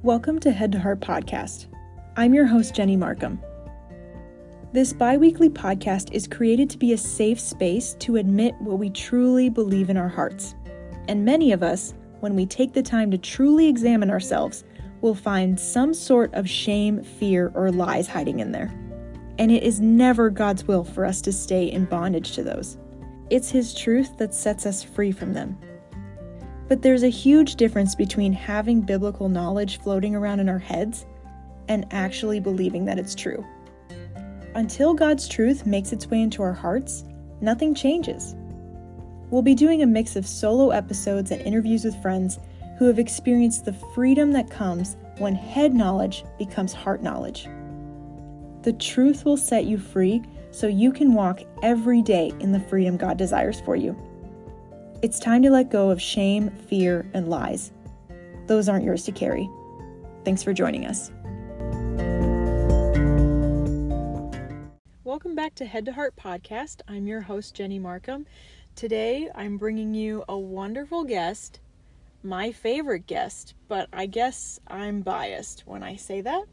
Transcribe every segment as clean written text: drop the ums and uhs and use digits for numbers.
Welcome to Head to Heart Podcast. I'm your host, Jenny Markham. This bi-weekly podcast is created to be a safe space to admit what we truly believe in our hearts. And many of us, when we take the time to truly examine ourselves, will find some sort of shame, fear, or lies hiding in there. And it is never God's will for us to stay in bondage to those. It's His truth that sets us free from them. But there's a huge difference between having biblical knowledge floating around in our heads and actually believing that it's true. Until God's truth makes its way into our hearts, nothing changes. We'll be doing a mix of solo episodes and interviews with friends who have experienced the freedom that comes when head knowledge becomes heart knowledge. The truth will set you free so you can walk every day in the freedom God desires for you. It's time to let go of shame, fear, and lies. Those aren't yours to carry. Thanks for joining us. Welcome back to Head to Heart Podcast. I'm your host, Jenny Markham. Today, I'm bringing you a wonderful guest, my favorite guest, but I guess I'm biased when I say that.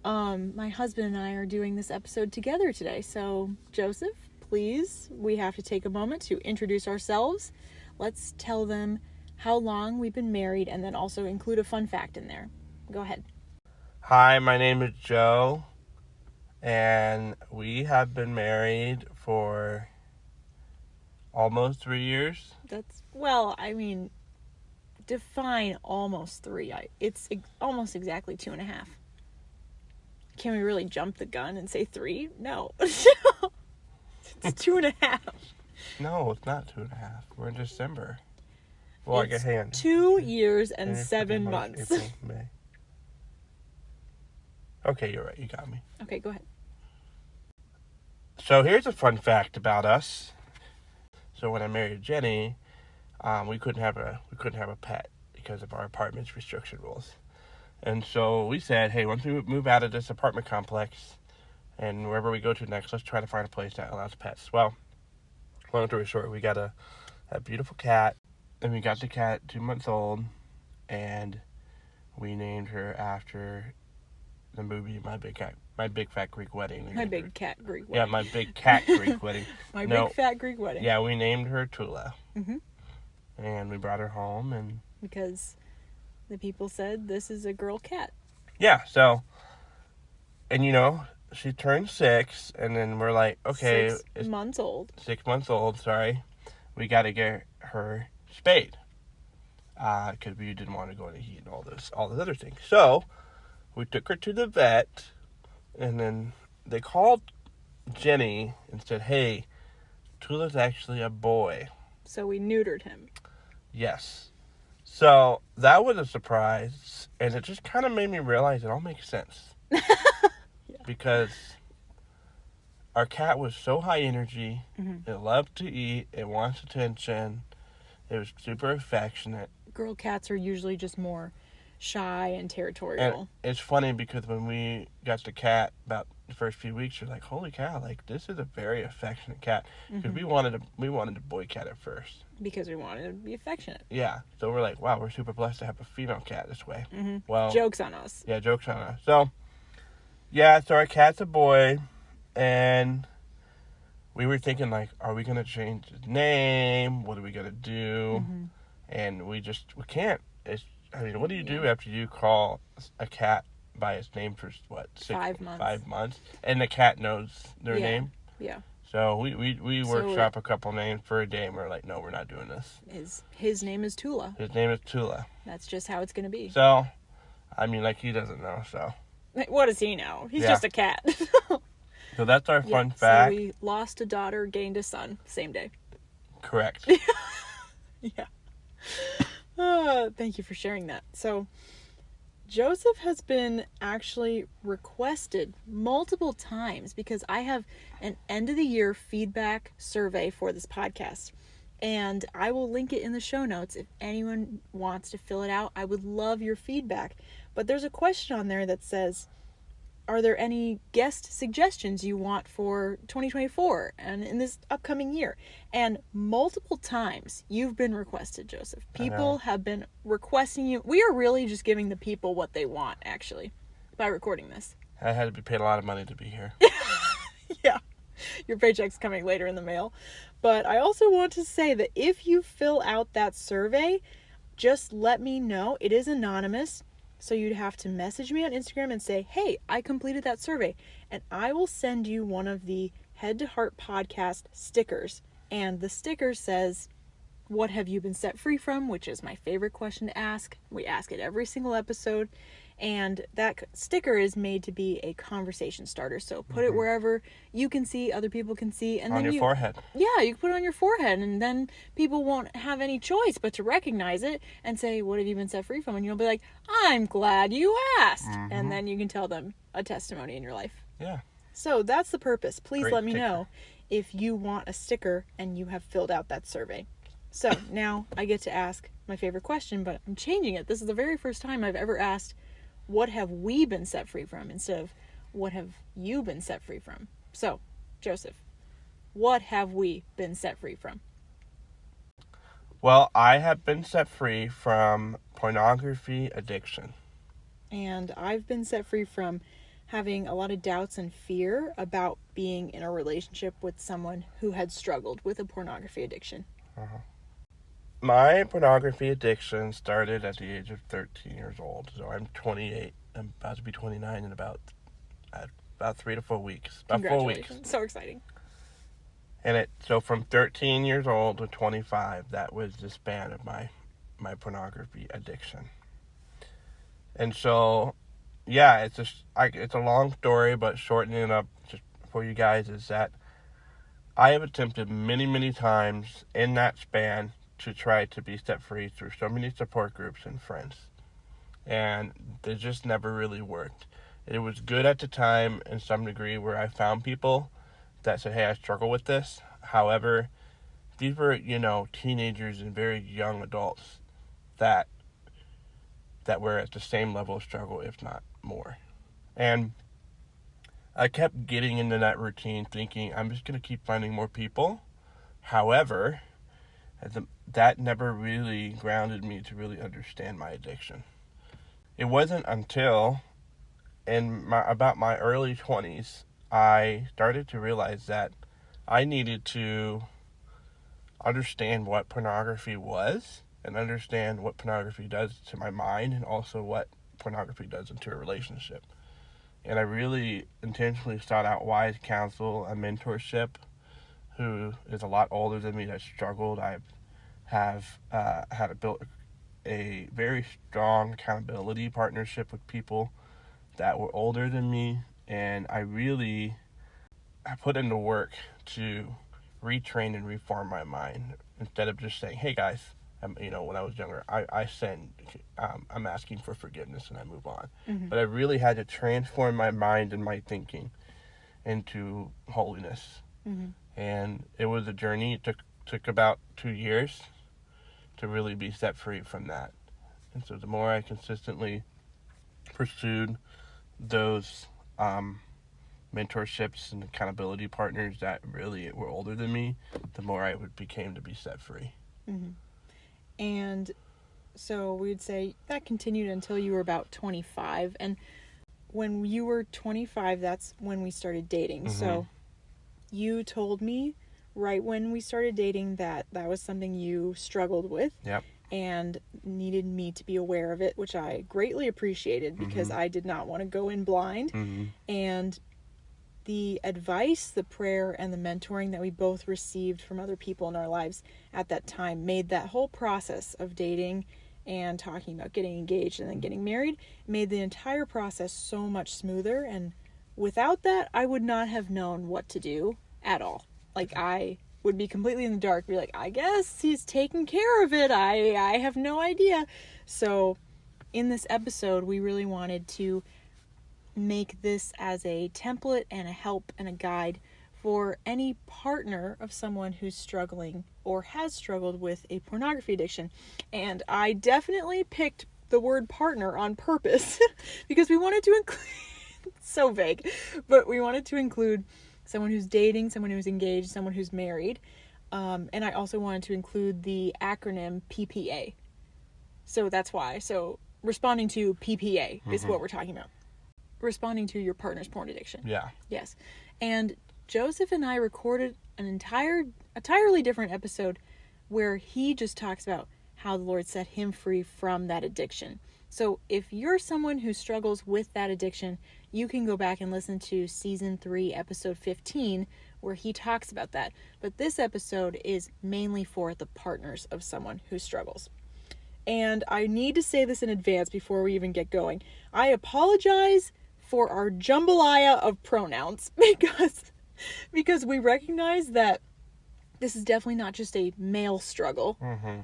My husband and I are doing this episode together today. So, Joseph, please, we have to take a moment to introduce ourselves. Let's tell them how long we've been married and then also include a fun fact in there. Go ahead. Hi, my name is Joe, and we have been married for almost 3 years. Define almost 3. It's almost exactly 2.5. Can we really jump the gun and say 3? No. It's 2.5. No, it's not 2.5. We're in December. Well, it's hang on. 2 years and 7 months. April, May. Okay, you're right. You got me. Okay, go ahead. So here's a fun fact about us. So when I married Jenny, we couldn't have a pet because of our apartment's restriction rules. And so we said, hey, once we move out of this apartment complex and wherever we go to next, let's try to find a place that allows pets. Well, long story short, we got a beautiful cat, and we got the cat 2 months old, and we named her after the movie My Big Fat Greek Wedding. My Big Cat Greek Wedding. Yeah, My Big Cat Greek Wedding. Big Fat Greek Wedding. Yeah, we named her Tula. Mm-hmm. And we brought her home, and because the people said this is a girl cat. Yeah, so, and she turned 6, and then we're like, okay. 6 months old. 6 months old, sorry. We got to get her spayed. Because we didn't want to go in the heat and all those other things. So, we took her to the vet, and then they called Jenny and said, hey, Tula's actually a boy. So we neutered him. Yes. So, that was a surprise, and it just kind of made me realize it all makes sense. Yeah. Because our cat was so high energy, mm-hmm. It loved to eat, it wants attention, it was super affectionate. Girl cats are usually just more shy and territorial. And it's funny because when we got the cat about the first few weeks, you're like, holy cow, like this is a very affectionate cat. Because mm-hmm. we wanted a boy cat at first. Because we wanted to be affectionate. Yeah. So we're like, wow, we're super blessed to have a female cat this way. Mm-hmm. Well, joke's on us. Yeah, joke's on us. So, yeah, so our cat's a boy, and we were thinking, like, are we going to change his name? What are we going to do? Mm-hmm. And we can't. What do you do after you call a cat by its name for, 5 months? 5 months, and the cat knows their name? Yeah. So we workshop a couple names for a day, and we're like, no, we're not doing this. His name is Tula. His name is Tula. That's just how it's going to be. So, he doesn't know, so. What does he know? He's just a cat. So that's our fun fact. So we lost a daughter, gained a son, same day. Correct. Yeah. Thank you for sharing that. So, Joseph has been actually requested multiple times because I have an end of the year feedback survey for this podcast. And I will link it in the show notes if anyone wants to fill it out. I would love your feedback. But there's a question on there that says, are there any guest suggestions you want for 2024 and in this upcoming year? And multiple times you've been requested, Joseph. People have been requesting you. We are really just giving the people what they want, actually, by recording this. I had to be paid a lot of money to be here. Yeah, your paycheck's coming later in the mail. But I also want to say that if you fill out that survey, just let me know. It is anonymous. So you'd have to message me on Instagram and say, hey, I completed that survey. And I will send you one of the Head to Heart podcast stickers. And the sticker says, what have you been set free from? Which is my favorite question to ask. We ask it every single episode. And that sticker is made to be a conversation starter. So put it wherever you can see, other people can see. And on then your forehead. Yeah, you can put it on your forehead. And then people won't have any choice but to recognize it and say, what have you been set free from? And you'll be like, I'm glad you asked. And then you can tell them a testimony in your life. Yeah. So that's the purpose. Please Great let me sticker. know if you want a sticker and you have filled out that survey. So now I get to ask my favorite question, but I'm changing it. This is the very first time I've ever asked, what have we been set free from, instead of what have you been set free from? So, Joseph, what have we been set free from? Well, I have been set free from pornography addiction. And I've been set free from having a lot of doubts and fear about being in a relationship with someone who had struggled with a pornography addiction. My pornography addiction started at the age of 13 years old. So I'm 28. I'm about to be 29 in about 3 to 4 weeks. About 4 weeks. Congratulations. So exciting. And so from 13 years old to 25, that was the span of my pornography addiction. And so, yeah, it's a long story, but shortening it up just for you guys is that I have attempted many, many times in that span to try to be set free through so many support groups and friends. And they just never really worked. It was good at the time in some degree where I found people that said, hey, I struggle with this. However, these were, teenagers and very young adults that were at the same level of struggle, if not more. And I kept getting into that routine thinking, I'm just going to keep finding more people. However, that never really grounded me to really understand my addiction. It wasn't until about my early 20s, I started to realize that I needed to understand what pornography was and understand what pornography does to my mind and also what pornography does into a relationship. And I really intentionally sought out wise counsel, a mentorship, who is a lot older than me that struggled. I have built a very strong accountability partnership with people that were older than me, and I put in the work to retrain and reform my mind instead of just saying, hey guys, when I was younger, I sinned, I'm asking for forgiveness and I move on. But I really had to transform my mind and my thinking into holiness. And it was a journey. It took about 2 years to really be set free from that. And so the more I consistently pursued those mentorships and accountability partners that really were older than me, the more I became to be set free. And so we'd say that continued until you were about 25. And when you were 25, that's when we started dating. So you told me right when we started dating that was something you struggled with. Yep. And needed me to be aware of it, which I greatly appreciated because I did not want to go in blind. And the advice, the prayer, and the mentoring that we both received from other people in our lives at that time made that whole process of dating and talking about getting engaged and then getting married, made the entire process so much smoother. And without that, I would not have known what to do at all. Like, I would be completely in the dark, be like, I guess he's taking care of it. I have no idea. So in this episode, we really wanted to make this as a template and a help and a guide for any partner of someone who's struggling or has struggled with a pornography addiction. And I definitely picked the word partner on purpose because we wanted to so vague. But we wanted to include someone who's dating, someone who's engaged, someone who's married. And I also wanted to include the acronym PPA. So that's why. So responding to PPA is what we're talking about. Responding to your partner's porn addiction. Yeah. Yes. And Joseph and I recorded an entirely different episode where he just talks about how the Lord set him free from that addiction. So if you're someone who struggles with that addiction, you can go back and listen to season 3, episode 15, where he talks about that. But this episode is mainly for the partners of someone who struggles. And I need to say this in advance before we even get going. I apologize for our jambalaya of pronouns because we recognize that this is definitely not just a male struggle. Mm-hmm.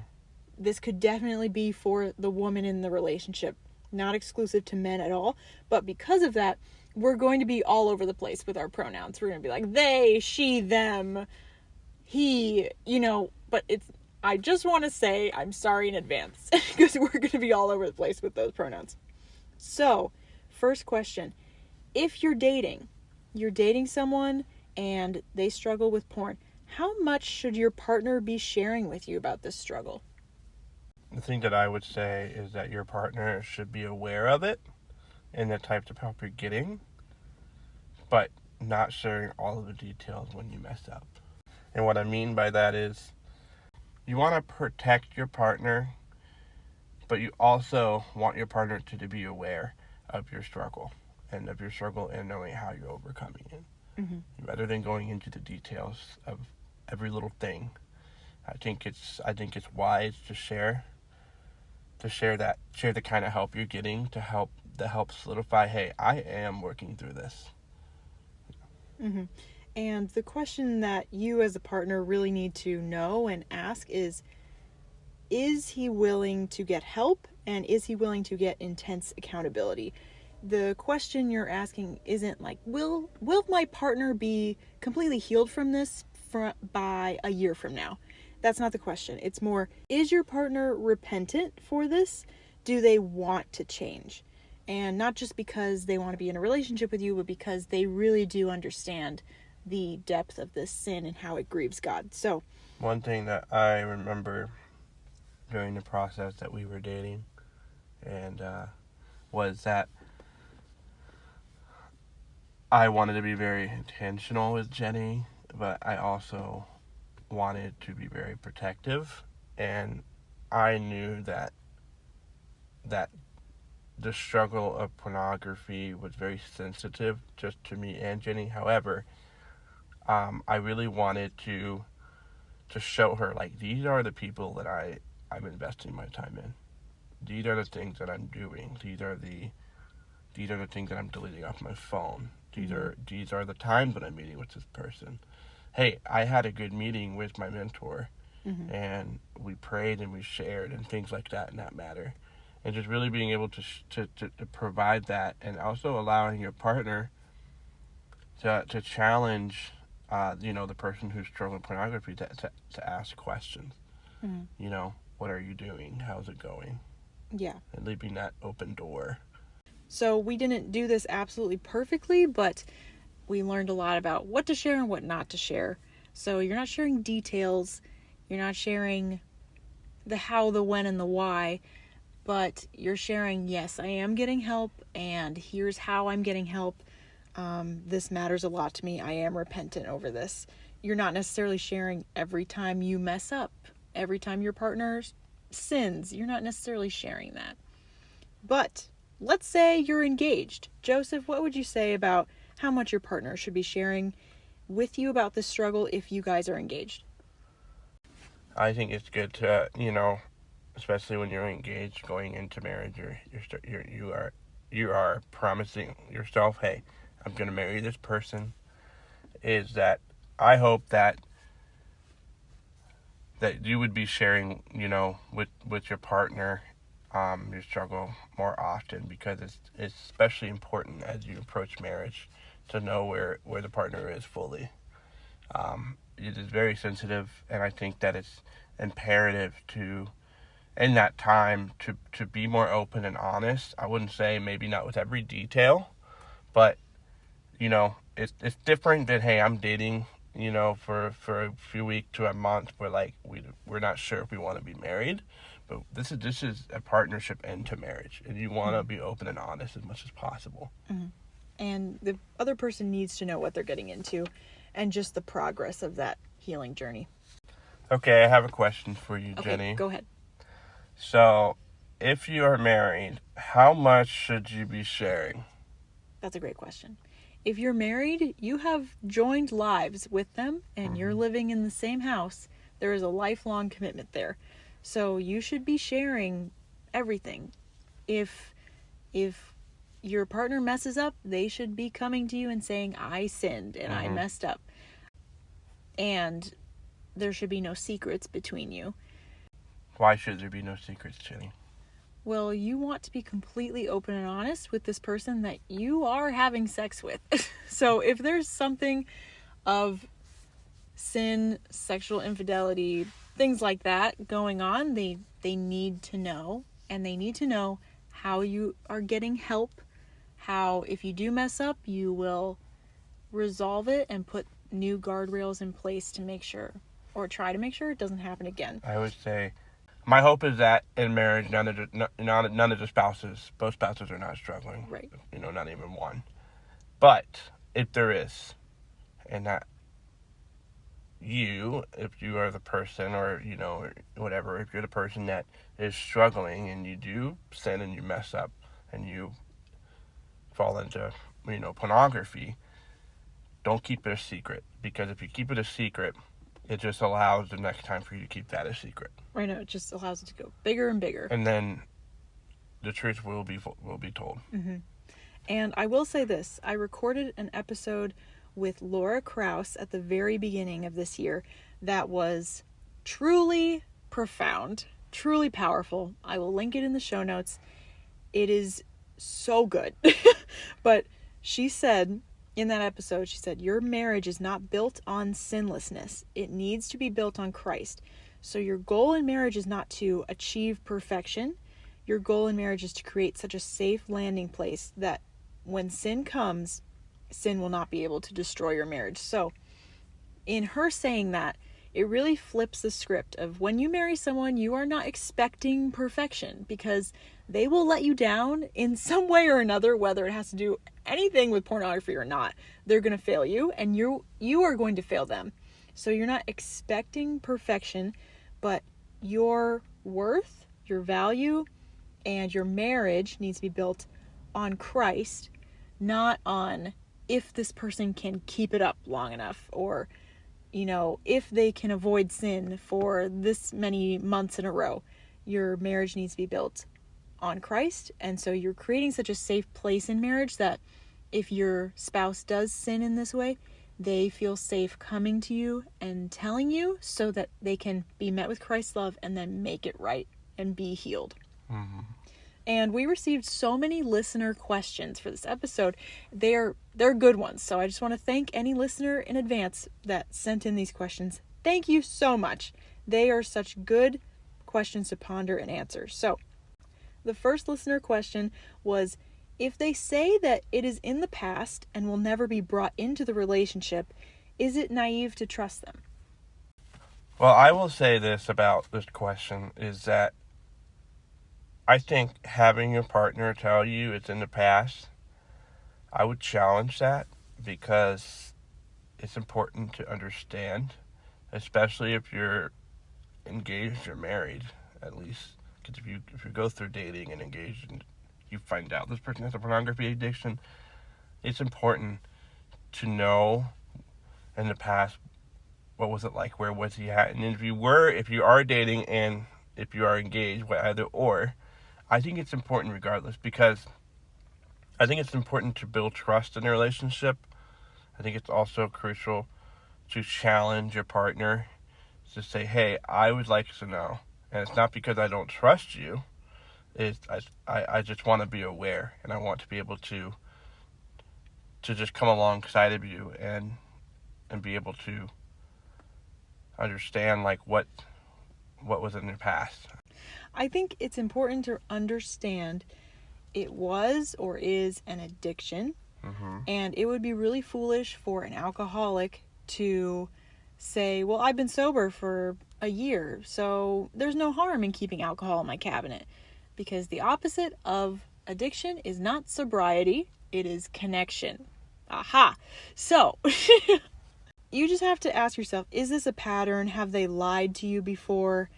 This could definitely be for the woman in the relationship, not exclusive to men at all. But because of that, we're going to be all over the place with our pronouns. We're going to be like they, she, them, he, but I just want to say I'm sorry in advance because we're going to be all over the place with those pronouns. So, first question. If you're dating someone and they struggle with porn, how much should your partner be sharing with you about this struggle? The thing that I would say is that your partner should be aware of it and the types of help you're getting, but not sharing all of the details when you mess up. And what I mean by that is you want to protect your partner, but you also want your partner to be aware of your struggle and knowing how you're overcoming it. Mm-hmm. Rather than going into the details of every little thing, I think it's wise to share the kind of help you're getting to help solidify, hey, I am working through this. Mm-hmm. And the question that you as a partner really need to know and ask is he willing to get help, and is he willing to get intense accountability? The question you're asking isn't like, will my partner be completely healed from this by a year from now? That's not the question. It's more, is your partner repentant for this? Do they want to change? And not just because they want to be in a relationship with you, but because they really do understand the depth of this sin and how it grieves God. So, one thing that I remember during the process that we were dating and was that I wanted to be very intentional with Jenny, but I also wanted to be very protective, and I knew that the struggle of pornography was very sensitive just to me and Jenny. However, I really wanted to show her, like, these are the people that I'm investing my time in. These are the things that I'm doing. These are the things that I'm deleting off my phone. These are the times when I'm meeting with this person. Hey, I had a good meeting with my mentor, and we prayed and we shared and things like that in that matter. And just really being able to provide that, and also allowing your partner to challenge, the person who's struggling with pornography to ask questions. What are you doing? How's it going? Yeah. And leaving that open door. So we didn't do this absolutely perfectly, but we learned a lot about what to share and what not to share. So you're not sharing details, you're not sharing the how, the when, and the why, but you're sharing, yes, I am getting help, and here's how I'm getting help. This matters a lot to me. I am repentant over this. You're not necessarily sharing every time you mess up, every time your partner sins. You're not necessarily sharing that. But let's say you're engaged. Joseph, what would you say about how much your partner should be sharing with you about this struggle if you guys are engaged? I think it's good to, especially when you're engaged, going into marriage, you are promising yourself, hey, I'm going to marry this person. Is that I hope that you would be sharing, with your partner, your struggle more often, because it's especially important as you approach marriage to know where the partner is fully. It is very sensitive, and I think that it's imperative to, in that time, to be more open and honest. I wouldn't say maybe not with every detail, But, it's different than, hey, I'm dating, for a few weeks to a month, but like we're not sure if we want to be married. But this is a partnership into marriage, and you want to be open and honest as much as possible. Mm-hmm. And the other person needs to know what they're getting into and just the progress of that healing journey. Okay, I have a question for you, Jenny. Okay, go ahead. So, if you are married, how much should you be sharing? That's a great question. If you're married, you have joined lives with them and you're living in the same house. There is a lifelong commitment there. So you should be sharing everything. If your partner messes up, they should be coming to you and saying, I sinned and I messed up. And there should be no secrets between you. Why should there be no secrets, Jenny? Well, you want to be completely open and honest with this person that you are having sex with. So if there's something of sin, sexual infidelity, things like that going on, they need to know. And they need to know how you are getting help, how if you do mess up, you will resolve it and put new guardrails in place to make sure, or try to make sure it doesn't happen again. I would say my hope is that in marriage, none of the spouses, both spouses are not struggling. Right. Not even one. But if there is, and that if you are the person, or, or whatever, if you're the person that is struggling and you do sin and you mess up and you fall into, pornography, don't keep it a secret. Because if you keep it a secret, it just allows the next time for you to keep that a secret. Right now, it just allows it to go bigger and bigger. And then the truth will be told. Mm-hmm. And I will say this. I recorded an episode with Laura Krause at the very beginning of this year that was truly profound, truly powerful. I will link it in the show notes. It is so good. But she said in that episode, she said, your marriage is not built on sinlessness. It needs to be built on Christ. So your goal in marriage is not to achieve perfection. Your goal in marriage is to create such a safe landing place that when sin comes, sin will not be able to destroy your marriage. So in her saying that, it really flips the script of when you marry someone, you are not expecting perfection, because they will let you down in some way or another, whether it has to do anything with pornography or not. They're going to fail you, and you are going to fail them. So you're not expecting perfection, but your worth, your value, and your marriage needs to be built on Christ, not on if this person can keep it up long enough, or if they can avoid sin for this many months in a row. Your marriage needs to be built on Christ. And so you're creating such a safe place in marriage that if your spouse does sin in this way, they feel safe coming to you and telling you, so that they can be met with Christ's love and then make it right and be healed. Mm-hmm. And we received so many listener questions for this episode. They're good ones. So I just want to thank any listener in advance that sent in these questions. Thank you so much. They are such good questions to ponder and answer. So the first listener question was, if they say that it is in the past and will never be brought into the relationship, is it naive to trust them? Well, I will say this about this question is that I think having your partner tell you it's in the past, I would challenge that, because it's important to understand, especially if you're engaged or married, at least. Because if you go through dating and engaged and you find out this person has a pornography addiction, it's important to know in the past, what was it like, where was he at, and if you are dating and if you are engaged, either or, I think it's important regardless, because I think it's important to build trust in a relationship. I think it's also crucial to challenge your partner, to say, hey, I would like to know. And it's not because I don't trust you. I just want to be aware, and I want to be able to just come alongside of you and be able to understand like what was in your past. I think it's important to understand it was or is an addiction. And it would be really foolish for an alcoholic to say, well, I've been sober for a year, so there's no harm in keeping alcohol in my cabinet. Because the opposite of addiction is not sobriety, it is connection. Aha! So, you just have to ask yourself, is this a pattern? Have they lied to you before?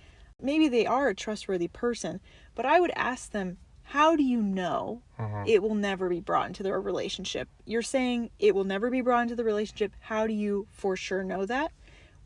Maybe they are a trustworthy person, but I would ask them, how do you know it will never be brought into their relationship? You're saying it will never be brought into the relationship. How do you for sure know that?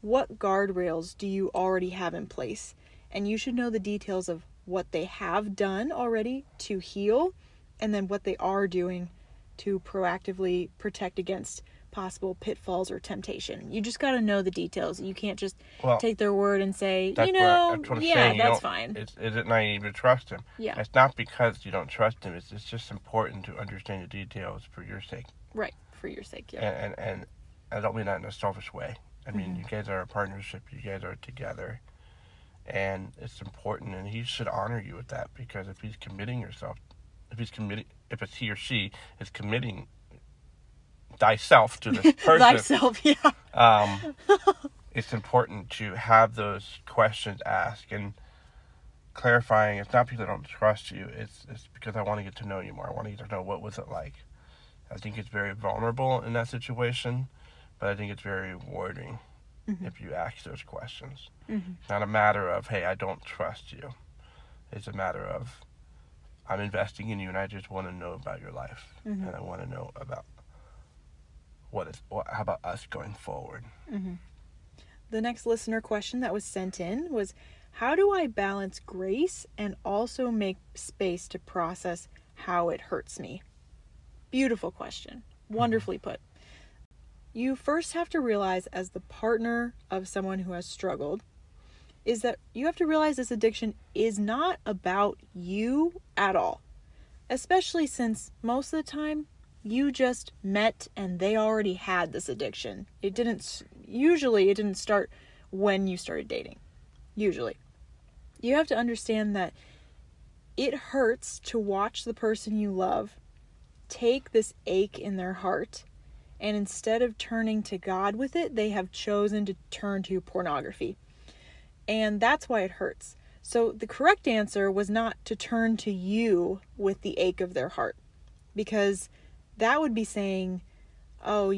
What guardrails do you already have in place? And you should know the details of what they have done already to heal, and then what they are doing to proactively protect against possible pitfalls or temptation. You just got to know the details. You can't just take their word and say, that's fine. Is it naive to trust him? Yeah. It's not because you don't trust him. It's just important to understand the details for your sake. Right, for your sake, yeah. And I don't mean that in a selfish way. I mean, you guys are a partnership. You guys are together. And it's important, and he should honor you with that, because if he's committing yourself, if it's he or she is committing thyself to this person. Thyself, yeah. It's important to have those questions asked and clarifying. It's not because I don't trust you. It's because I want to get to know you more. I want to get to know what was it like. I think it's very vulnerable in that situation, but I think it's very rewarding if you ask those questions. It's not a matter of, hey, I don't trust you. It's a matter of, I'm investing in you, and I just want to know about your life, and I want to know about how about us going forward. The next listener question that was sent in was, how do I balance grace and also make space to process how it hurts me? Beautiful question. Wonderfully put. You first have to realize, as the partner of someone who has struggled, is that you have to realize this addiction is not about you at all. Especially since most of the time you just met and they already had this addiction. Usually it didn't start when you started dating. Usually. You have to understand that it hurts to watch the person you love take this ache in their heart, and instead of turning to God with it, they have chosen to turn to pornography. And that's why it hurts. So the correct answer was not to turn to you with the ache of their heart, because that would be saying, oh,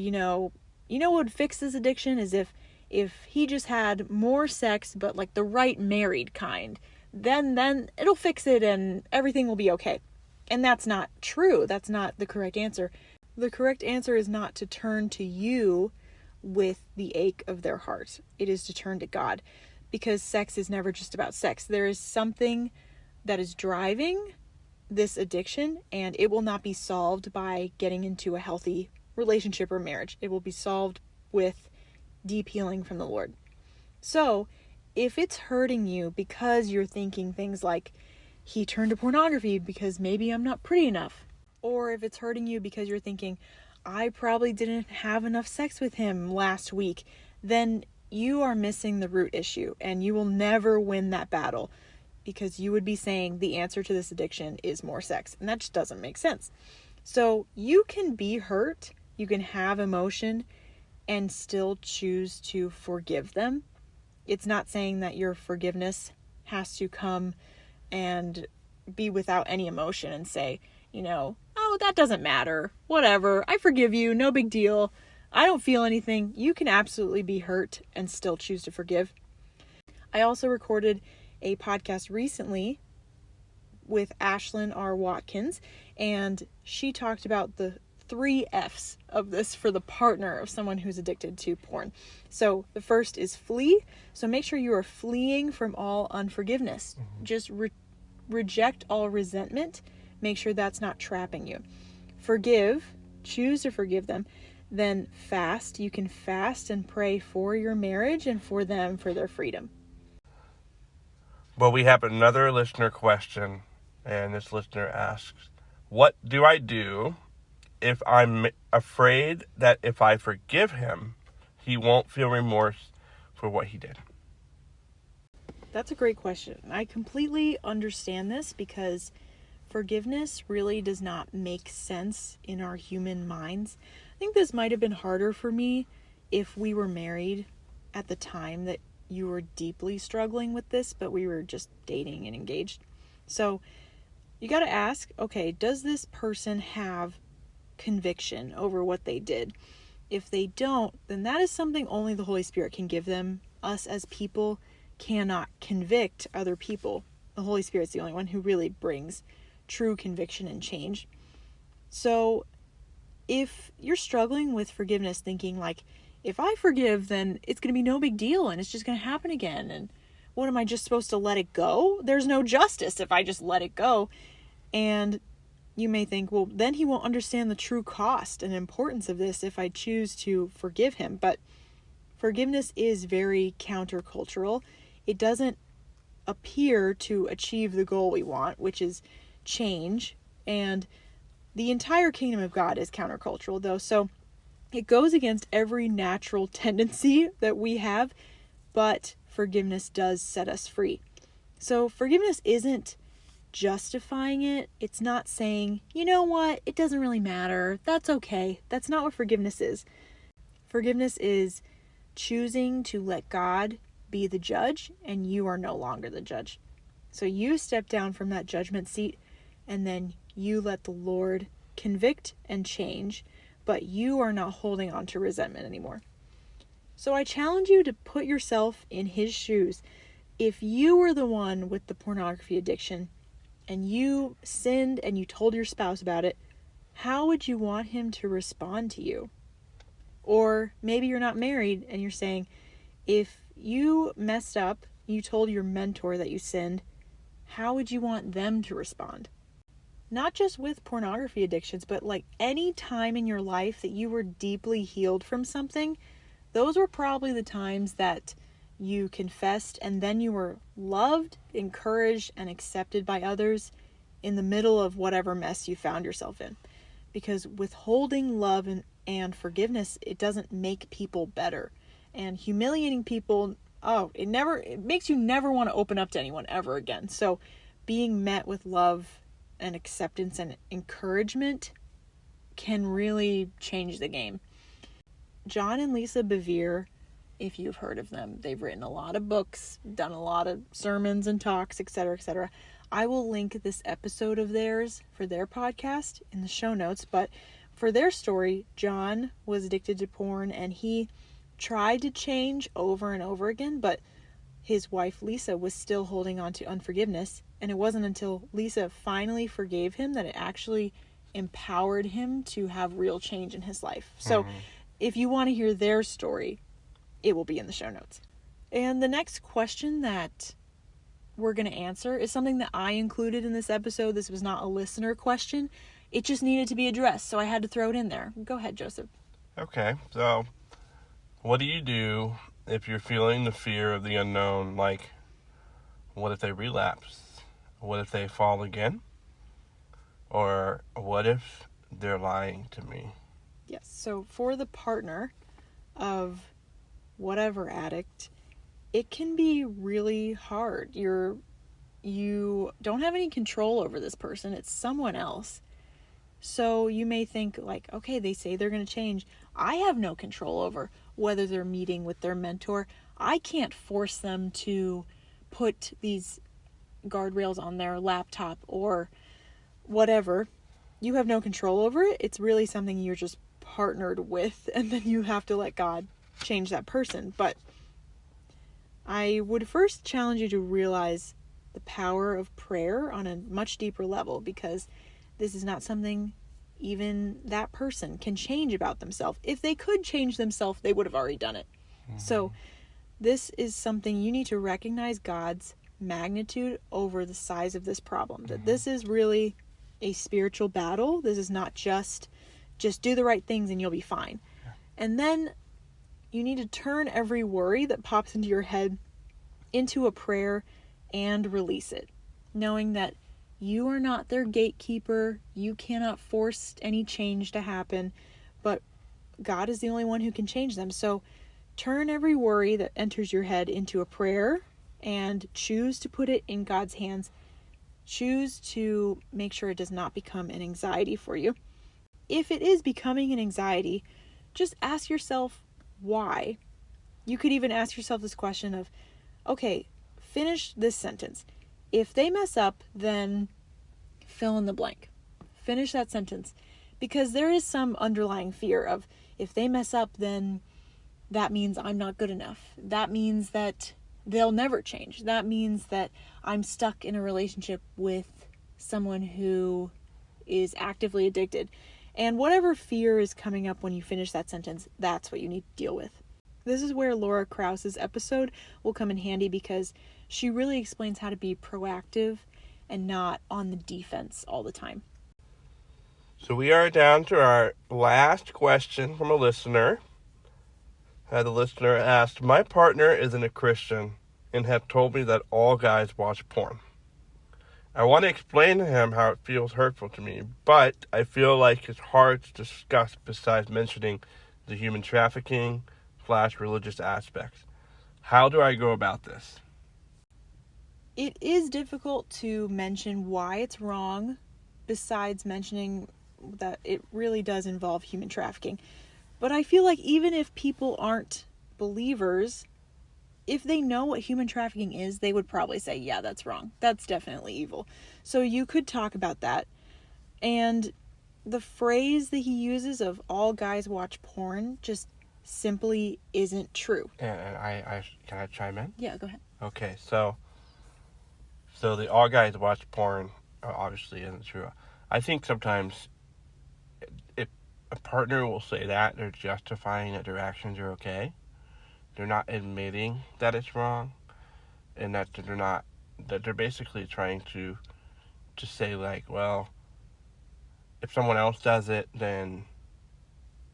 what would fix this addiction is if he just had more sex, but like the right married kind, then it'll fix it and everything will be okay. And that's not true. That's not the correct answer. The correct answer is not to turn to you with the ache of their heart. It is to turn to God, because sex is never just about sex. There is something that is driving this addiction, and it will not be solved by getting into a healthy relationship or marriage. It will be solved with deep healing from the Lord. So, if it's hurting you because you're thinking things like, he turned to pornography because maybe I'm not pretty enough, or if it's hurting you because you're thinking, I probably didn't have enough sex with him last week, then you are missing the root issue, and you will never win that battle, because you would be saying the answer to this addiction is more sex, and that just doesn't make sense. So you can be hurt, you can have emotion, and still choose to forgive them. It's not saying that your forgiveness has to come and be without any emotion and say, oh, that doesn't matter, whatever, I forgive you, no big deal, I don't feel anything. You can absolutely be hurt and still choose to forgive. I also recorded a podcast recently with Ashlyn R. Watkins, and she talked about the 3 F's of this for the partner of someone who's addicted to porn. So the first is flee. So make sure you are fleeing from all unforgiveness. Just reject all resentment. Make sure that's not trapping you. Forgive. Choose to forgive them. Then fast. You can fast and pray for your marriage and for them, for their freedom. Well, we have another listener question, and this listener asks, what do I do if I'm afraid that if I forgive him, he won't feel remorse for what he did? That's a great question. I completely understand this, because forgiveness really does not make sense in our human minds. I think this might have been harder for me if we were married at the time that you were deeply struggling with this, but we were just dating and engaged. So you got to ask, okay, does this person have conviction over what they did? If they don't, then that is something only the Holy Spirit can give them. Us as people cannot convict other people. The Holy Spirit's the only one who really brings true conviction and change. So if you're struggling with forgiveness, thinking like, if I forgive, then it's going to be no big deal and it's just going to happen again. And what, am I just supposed to let it go? There's no justice if I just let it go. And you may think, well, then he won't understand the true cost and importance of this if I choose to forgive him. But forgiveness is very countercultural. It doesn't appear to achieve the goal we want, which is change. And the entire kingdom of God is countercultural, though. So it goes against every natural tendency that we have, but forgiveness does set us free. So forgiveness isn't justifying it. It's not saying, you know what, it doesn't really matter. That's okay. That's not what forgiveness is. Forgiveness is choosing to let God be the judge, and you are no longer the judge. So you step down from that judgment seat, and then you let the Lord convict and change, but you are not holding on to resentment anymore. So I challenge you to put yourself in his shoes. If you were the one with the pornography addiction and you sinned and you told your spouse about it, how would you want him to respond to you? Or maybe you're not married and you're saying, if you messed up, you told your mentor that you sinned, how would you want them to respond? Not just with pornography addictions, but like any time in your life that you were deeply healed from something, those were probably the times that you confessed and then you were loved, encouraged, and accepted by others in the middle of whatever mess you found yourself in. Because withholding love and forgiveness, it doesn't make people better. And humiliating people, it makes you never want to open up to anyone ever again. So being met with love and acceptance and encouragement can really change the game. John and Lisa Bevere, if you've heard of them, they've written a lot of books, done a lot of sermons and talks, etc., etc. I will link this episode of theirs for their podcast in the show notes. But for their story, John was addicted to porn and he tried to change over and over again, but his wife Lisa was still holding on to unforgiveness. And it wasn't until Lisa finally forgave him that it actually empowered him to have real change in his life. So if you want to hear their story, it will be in the show notes. And the next question that we're going to answer is something that I included in this episode. This was not a listener question. It just needed to be addressed, so I had to throw it in there. Go ahead, Joseph. Okay, so what do you do if you're feeling the fear of the unknown? Like, what if they relapse? What if they fall again? Or what if they're lying to me? Yes, so for the partner of whatever addict, it can be really hard. You don't have any control over this person. It's someone else. So you may think like, okay, they say they're going to change. I have no control over whether they're meeting with their mentor. I can't force them to put these guardrails on their laptop or whatever. You have no control over it. It's really something you're just partnered with, and then you have to let God change that person. But I would first challenge you to realize the power of prayer on a much deeper level, because this is not something even that person can change about themselves. If they could change themselves, they would have already done it. So this is something you need to recognize God's magnitude over the size of this problem. That this is really a spiritual battle. This is not just do the right things and you'll be fine. And then you need to turn every worry that pops into your head into a prayer and release it, knowing that you are not their gatekeeper. You cannot force any change to happen, but God is the only one who can change them. So turn every worry that enters your head into a prayer and choose to put it in God's hands. Choose to make sure it does not become an anxiety for you. If it is becoming an anxiety, just ask yourself why. You could even ask yourself this question of, okay, finish this sentence. If they mess up, then fill in the blank. Finish that sentence. Because there is some underlying fear of, if they mess up, then that means I'm not good enough. That means that they'll never change. That means that I'm stuck in a relationship with someone who is actively addicted. And whatever fear is coming up when you finish that sentence, that's what you need to deal with. This is where Laura Krause's episode will come in handy, because she really explains how to be proactive and not on the defense all the time. So we are down to our last question from a listener. The listener asked, my partner isn't a Christian and have told me that all guys watch porn. I want to explain to him how it feels hurtful to me, but I feel like it's hard to discuss besides mentioning the human trafficking / religious aspects. How do I go about this? It is difficult to mention why it's wrong, besides mentioning that it really does involve human trafficking. But I feel like even if people aren't believers, if they know what human trafficking is, they would probably say, yeah, that's wrong. That's definitely evil. So you could talk about that. And the phrase that he uses of all guys watch porn just simply isn't true. And I can I chime in? Yeah, go ahead. Okay, so the all guys watch porn obviously isn't true. I think sometimes if a partner will say that, they're justifying that their actions are okay. They're not admitting that it's wrong, and that they're basically trying to say, like, well, if someone else does it, then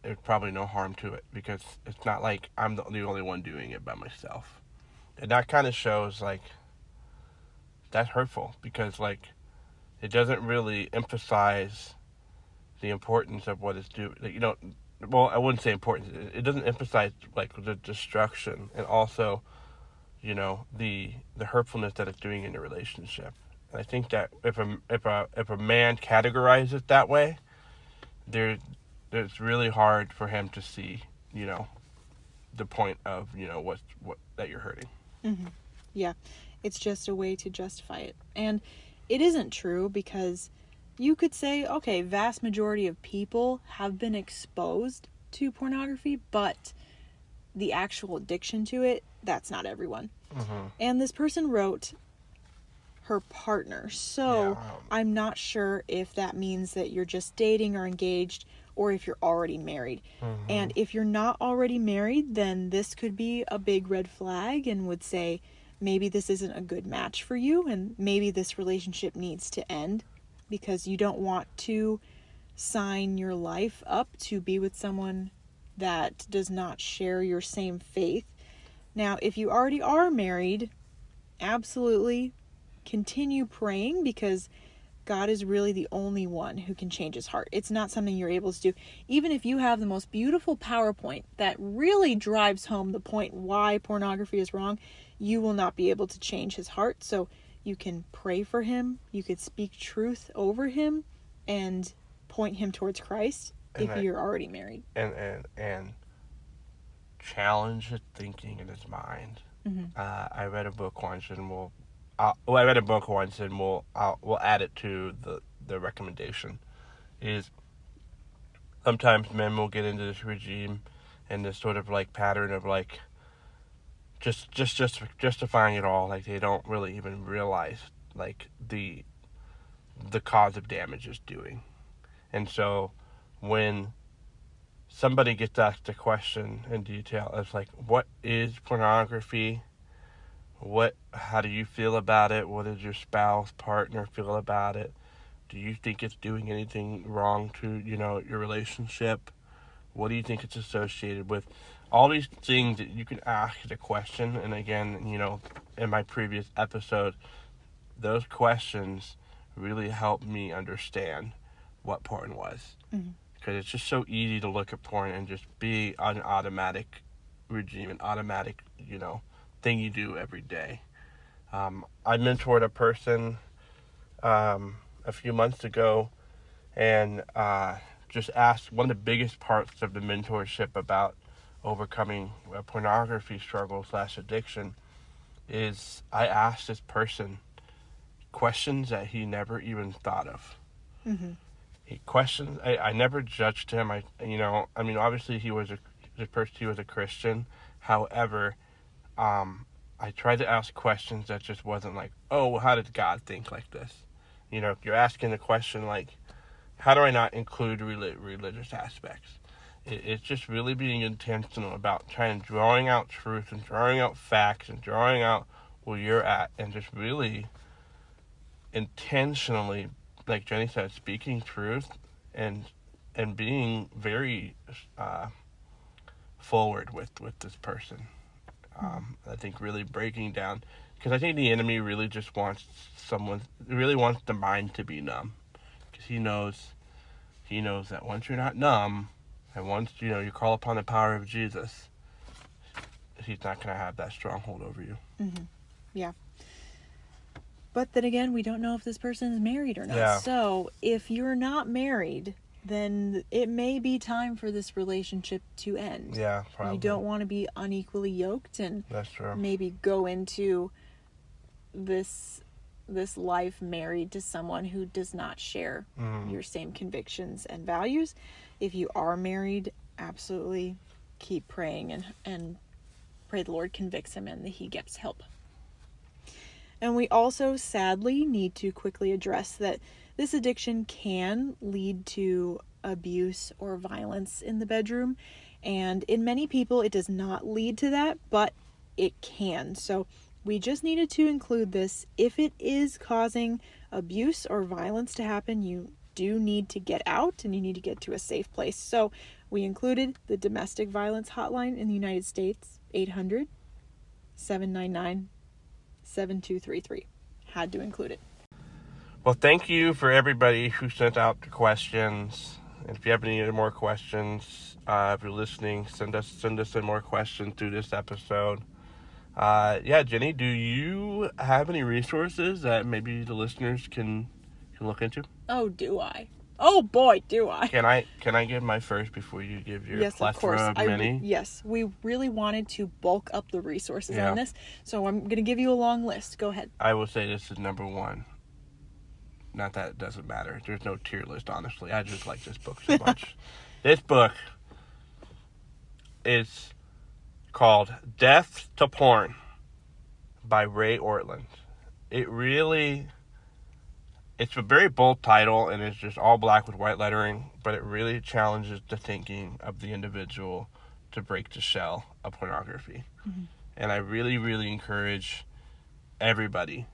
there's probably no harm to it, because it's not like I'm the only one doing it by myself. And that kind of shows, like, that's hurtful, because, like, it doesn't really emphasize the importance of what it's doing. Well, I wouldn't say importance. It doesn't emphasize, like, the destruction and also, the hurtfulness that it's doing in a relationship. And I think that if a man categorizes it that way, it's really hard for him to see, the point of, what that you're hurting. Mm-hmm. Yeah, it's just a way to justify it. And it isn't true, because you could say, okay, vast majority of people have been exposed to pornography, but the actual addiction to it, that's not everyone. Mm-hmm. And this person wrote her partner. So I'm not sure if that means that you're just dating or engaged, or if you're already married. Mm-hmm. And if you're not already married, then this could be a big red flag and would say, maybe this isn't a good match for you, and maybe this relationship needs to end, because you don't want to sign your life up to be with someone that does not share your same faith. Now, if you already are married, absolutely continue praying, because God is really the only one who can change his heart. It's not something you're able to do. Even if you have the most beautiful PowerPoint that really drives home the point why pornography is wrong, you will not be able to change his heart. So you can pray for him, you could speak truth over him, and point him towards Christ you're already married. And challenge his thinking in his mind. Mm-hmm. I read a book once, and we'll add it to the recommendation. Is sometimes men will get into this regime and this sort of, like, pattern of, like, just justifying it all, like they don't really even realize, like, the cause of damage it's doing. And so when somebody gets asked a question in detail, it's like, what is pornography? How do you feel about it? What does your spouse, partner feel about it? Do you think it's doing anything wrong to, your relationship? What do you think it's associated with? All these things that you can ask the question. And again, in my previous episode, those questions really helped me understand what porn was. Mm-hmm. Because it's just so easy to look at porn and just be an automatic regime, an automatic, thing you do every day. I mentored a person a few months ago, and just asked one of the biggest parts of the mentorship about overcoming a pornography struggle / addiction is I asked this person questions that he never even thought of. Mm-hmm. I never judged him. Obviously he was a Christian. However, I tried to ask questions that just wasn't like, oh, well, how did God think like this? You're asking the question like, how do I not include religious aspects? It's just really being intentional about drawing out truth and drawing out facts and drawing out where you're at, and just really intentionally, like Jenny said, speaking truth and being very forward with this person. I think really breaking down, because I think the enemy really just wants the mind to be numb, because he knows that once you're not numb, and once you call upon the power of Jesus, he's not going to have that stronghold over you. Mm-hmm. Yeah. But then again, we don't know if this person is married or not. Yeah. So if you're not married, then it may be time for this relationship to end. Yeah, probably. You don't want to be unequally yoked and That's true. Maybe go into this life married to someone who does not share your same convictions and values. If you are married, absolutely keep praying and pray the Lord convicts him and that he gets help. And we also sadly need to quickly address that this addiction can lead to abuse or violence in the bedroom. And in many people, it does not lead to that, but it can. So we just needed to include this. If it is causing abuse or violence to happen, you do need to get out and you need to get to a safe place. So we included the domestic violence hotline in the United States, 800-799-7233. Had to include it. Well, thank you for everybody who sent out the questions. And if you have any more questions, if you're listening, send us some more questions through this episode. Jenny, do you have any resources that maybe the listeners can look into? Oh, do I? Oh boy, do I. Can I give my first before you give your plethora of many? Yes, we really wanted to bulk up the resources on this, so I'm going to give you a long list. Go ahead. I will say this is number one. Not that it doesn't matter. There's no tier list, honestly. I just like this book so much. This book is called Death to Porn by Ray Ortlund. It's a very bold title, and it's just all black with white lettering, but it really challenges the thinking of the individual to break the shell of pornography. Mm-hmm. And I really, really encourage everybody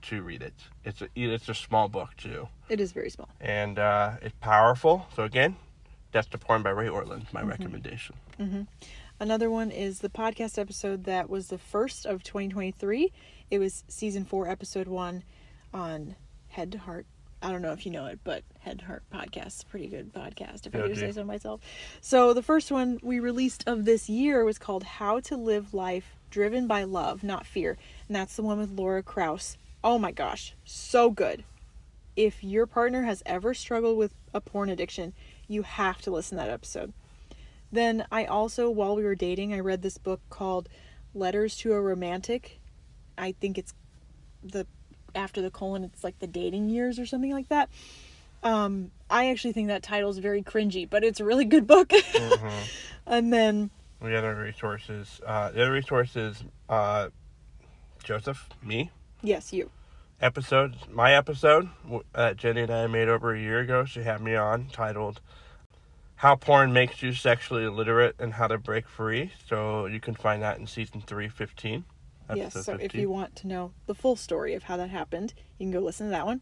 to read it. It's a small book, too. It is very small. And it's powerful. So again, Death to Porn by Ray Ortlund, my recommendation. Mm-hmm. Another one is the podcast episode that was the first of 2023. It was season 4, episode 1 on Head to Heart. I don't know if you know it, but Head to Heart podcast is a pretty good podcast, if I do say so myself. So the first one we released of this year was called How to Live Life Driven by Love, Not Fear. And that's the one with Laura Krauss. Oh my gosh, so good. If your partner has ever struggled with a porn addiction, you have to listen to that episode. Then I also, while we were dating, I read this book called Letters to a Romantic. I think it's after the colon, it's like the dating years or something like that. I actually think that title is very cringy, but it's a really good book. Mm-hmm. And then the other resources, Joseph, me. Yes, you. My episode that Jenny and I made over a year ago. She had me on, titled How Porn Makes You Sexually Illiterate and How to Break Free. So you can find that in season 3, 15. Yes, so 15. If you want to know the full story of how that happened, you can go listen to that one.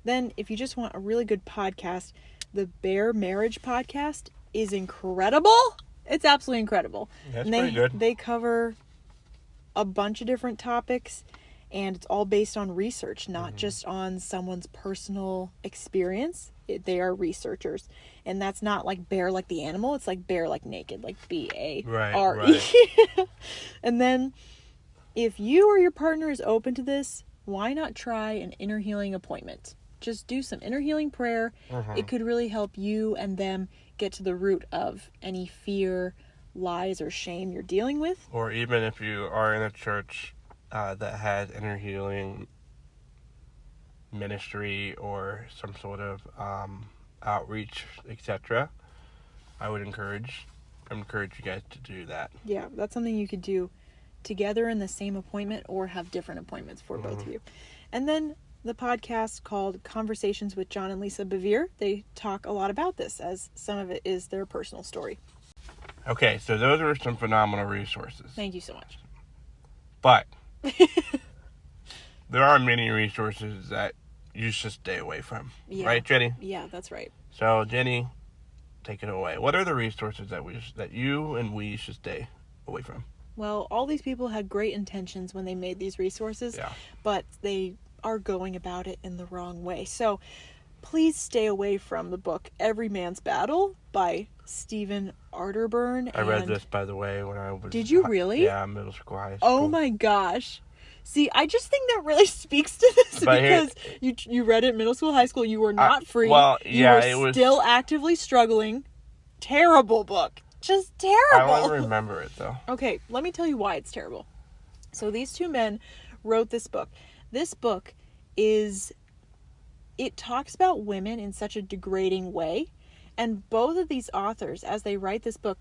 Then if you just want a really good podcast, the Bear Marriage podcast is incredible. It's absolutely incredible. Yeah, it's pretty good. They cover a bunch of different topics, and it's all based on research, not just on someone's personal experience. They are researchers, and that's not like bear like the animal. It's like bear like naked, like BARE. Right. And then if you or your partner is open to this, why not try an inner healing appointment? Just do some inner healing prayer. It could really help you and them get to the root of any fear, lies, or shame you're dealing with. Or even if you are in a church that has inner healing ministry or some sort of outreach, etc., I would encourage you guys to do that. Yeah, that's something you could do together in the same appointment or have different appointments for both of you. And then the podcast called Conversations with John and Lisa Bevere, they talk a lot about this, as some of it is their personal story. Okay, so those are some phenomenal resources. Thank you so much. But there are many resources that you should stay away from. Yeah. Right, Jenny? Yeah, that's right. So, Jenny, take it away. What are the resources that you and we should stay away from? Well, all these people had great intentions when they made these resources, but they are going about it in the wrong way. So please stay away from the book Every Man's Battle by Stephen Arterburn. I read this, by the way, when I was... Did you really? Yeah, middle school, high school. Oh my gosh. See, I just think that really speaks to this because you read it in middle school, high school, you were not free. Well, yeah, you were still actively struggling. Terrible book. Just terrible. I don't remember it, though. Okay, let me tell you why it's terrible. So these two men wrote this book. This book it talks about women in such a degrading way. And both of these authors, as they write this book,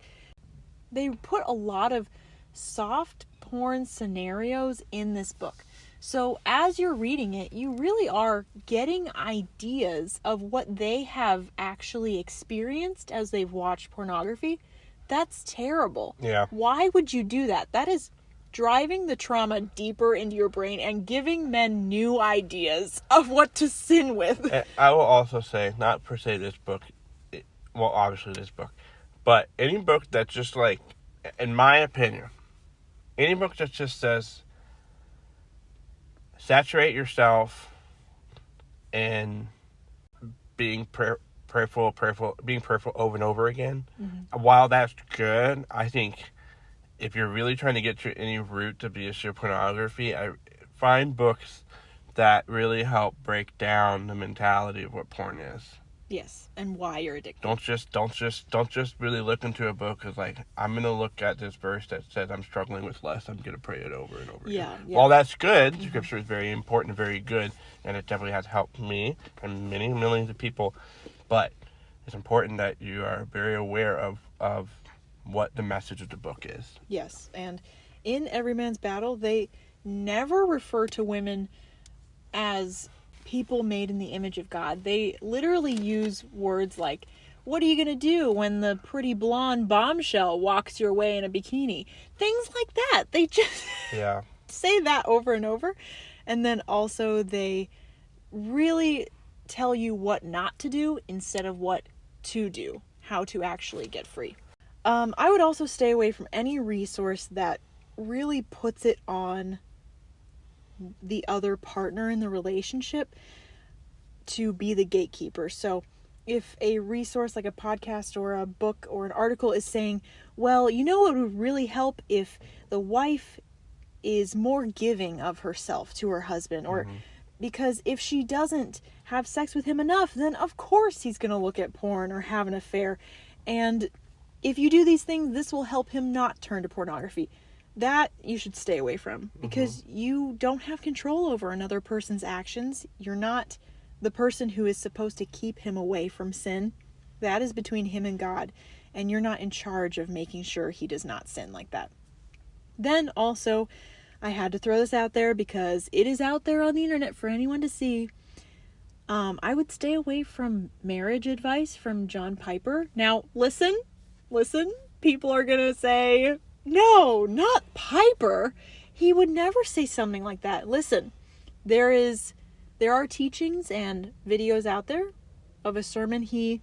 they put a lot of soft porn scenarios in this book. So as you're reading it, you really are getting ideas of what they have actually experienced as they've watched pornography. That's terrible. Yeah. Why would you do that? That is driving the trauma deeper into your brain and giving men new ideas of what to sin with. And I will also say, not per se this book, well, obviously this book, but any book that just, like, in my opinion, any book that just says, saturate yourself in being prayerful over and over again. While that's good, I think if you're really trying to get to any root to the issue of pornography, I find books that really help break down the mentality of what porn is. Yes, and why you're addicted. Don't just really look into a book as like, I'm going to look at this verse that says I'm struggling with lust. I'm going to pray it over and over again. Yeah. While that's good, Scripture is very important and very good, and it definitely has helped me and many millions of people. But it's important that you are very aware of what the message of the book is. Yes, and in Every Man's Battle, they never refer to women as people made in the image of God. They literally use words like, what are you going to do when the pretty blonde bombshell walks your way in a bikini? Things like that. They just say that over and over. And then also they really tell you what not to do instead of what to do, how to actually get free. I would also stay away from any resource that really puts it on the other partner in the relationship to be the gatekeeper. So if a resource like a podcast or a book or an article is saying, well, you know what would really help if the wife is more giving of herself to her husband, or because if she doesn't have sex with him enough, then of course he's going to look at porn or have an affair. And if you do these things, this will help him not turn to pornography. That you should stay away from, because you don't have control over another person's actions. You're not the person who is supposed to keep him away from sin. That is between him and God, and you're not in charge of making sure he does not sin like that. Then also, I had to throw this out there because it is out there on the internet for anyone to see. I would stay away from marriage advice from John Piper. Now, listen, people are going to say, no, not Piper. He would never say something like that. Listen, there are teachings and videos out there of a sermon he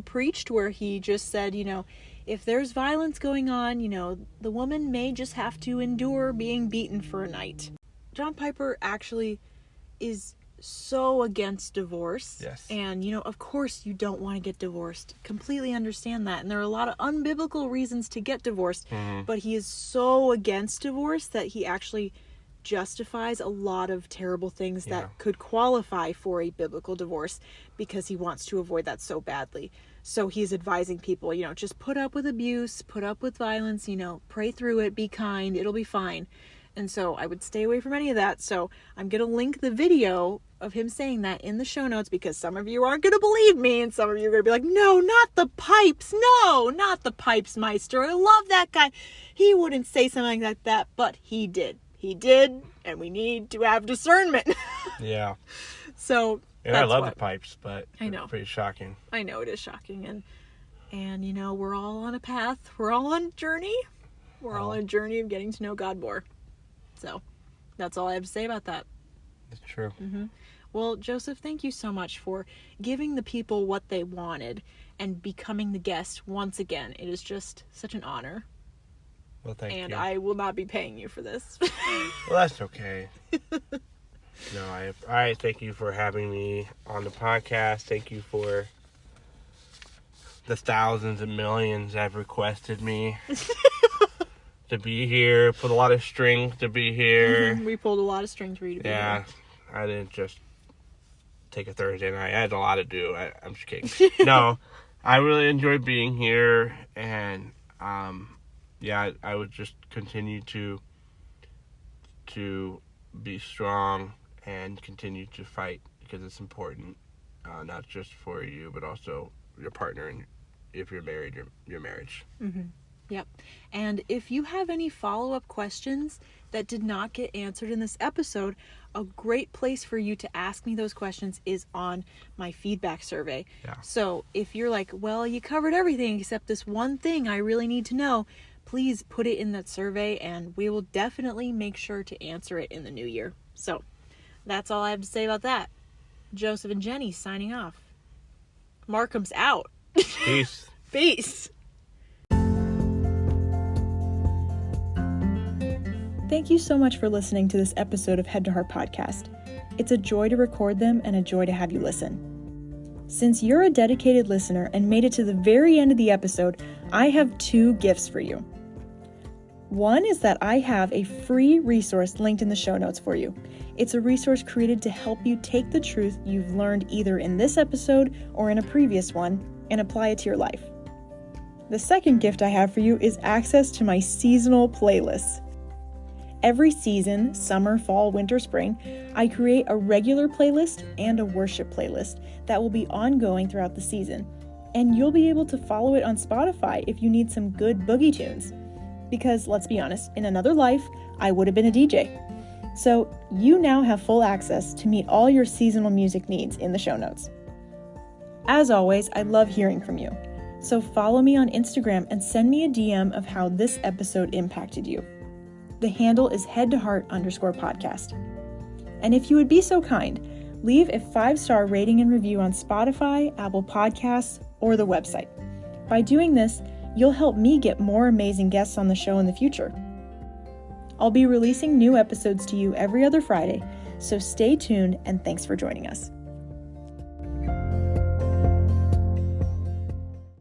preached where he just said, if there's violence going on, the woman may just have to endure being beaten for a night. John Piper actually is so against divorce. Yes. And, of course you don't want to get divorced. Completely understand that. And there are a lot of unbiblical reasons to get divorced. But he is so against divorce that he actually justifies a lot of terrible things that could qualify for a biblical divorce because he wants to avoid that so badly. So he's advising people, just put up with abuse, put up with violence, pray through it, be kind, it'll be fine. And so I would stay away from any of that. So I'm going to link the video of him saying that in the show notes, because some of you aren't going to believe me and some of you are going to be like, no, not the pipes. No, not the pipes, Meister. I love that guy. He wouldn't say something like that, but he did. He did, and we need to have discernment. Yeah. So and I love the pipes, but I know. It's pretty shocking. I know, it is shocking. And we're all on a path. We're all on a journey. We're all on a journey of getting to know God more. So that's all I have to say about that. That's true. Mm-hmm. Well, Joseph, thank you so much for giving the people what they wanted and becoming the guest once again. It is just such an honor. Well, thank you. And I will not be paying you for this. Well, that's okay. No, I thank you for having me on the podcast. Thank you for the thousands and millions that have requested me to be here. Put a lot of strings to be here. We pulled a lot of strings for you to be here. Yeah, I didn't just take a Thursday night. I had a lot to do. I'm just kidding. No, I really enjoyed being here, and I would just continue to be strong and continue to fight, because it's important, not just for you, but also your partner, and if you're married, your marriage. Mm-hmm. Yep. And if you have any follow-up questions that did not get answered in this episode, a great place for you to ask me those questions is on my feedback survey. Yeah. So if you're like, well, you covered everything except this one thing I really need to know, please put it in that survey and we will definitely make sure to answer it in the new year. So that's all I have to say about that. Joseph and Jenny signing off. Markham's out. Peace. Peace. Thank you so much for listening to this episode of Head to Heart Podcast. It's a joy to record them and a joy to have you listen. Since you're a dedicated listener and made it to the very end of the episode, I have 2 gifts for you. One is that I have a free resource linked in the show notes for you. It's a resource created to help you take the truth you've learned either in this episode or in a previous one and apply it to your life. The second gift I have for you is access to my seasonal playlists. Every season, summer, fall, winter, spring, I create a regular playlist and a worship playlist that will be ongoing throughout the season. And you'll be able to follow it on Spotify if you need some good boogie tunes. Because let's be honest, in another life, I would have been a DJ. So you now have full access to meet all your seasonal music needs in the show notes. As always, I love hearing from you. So follow me on Instagram and send me a DM of how this episode impacted you. The handle is headtoheart_podcast. And if you would be so kind, leave a 5-star rating and review on Spotify, Apple Podcasts, or the website. By doing this, you'll help me get more amazing guests on the show in the future. I'll be releasing new episodes to you every other Friday, so stay tuned and thanks for joining us.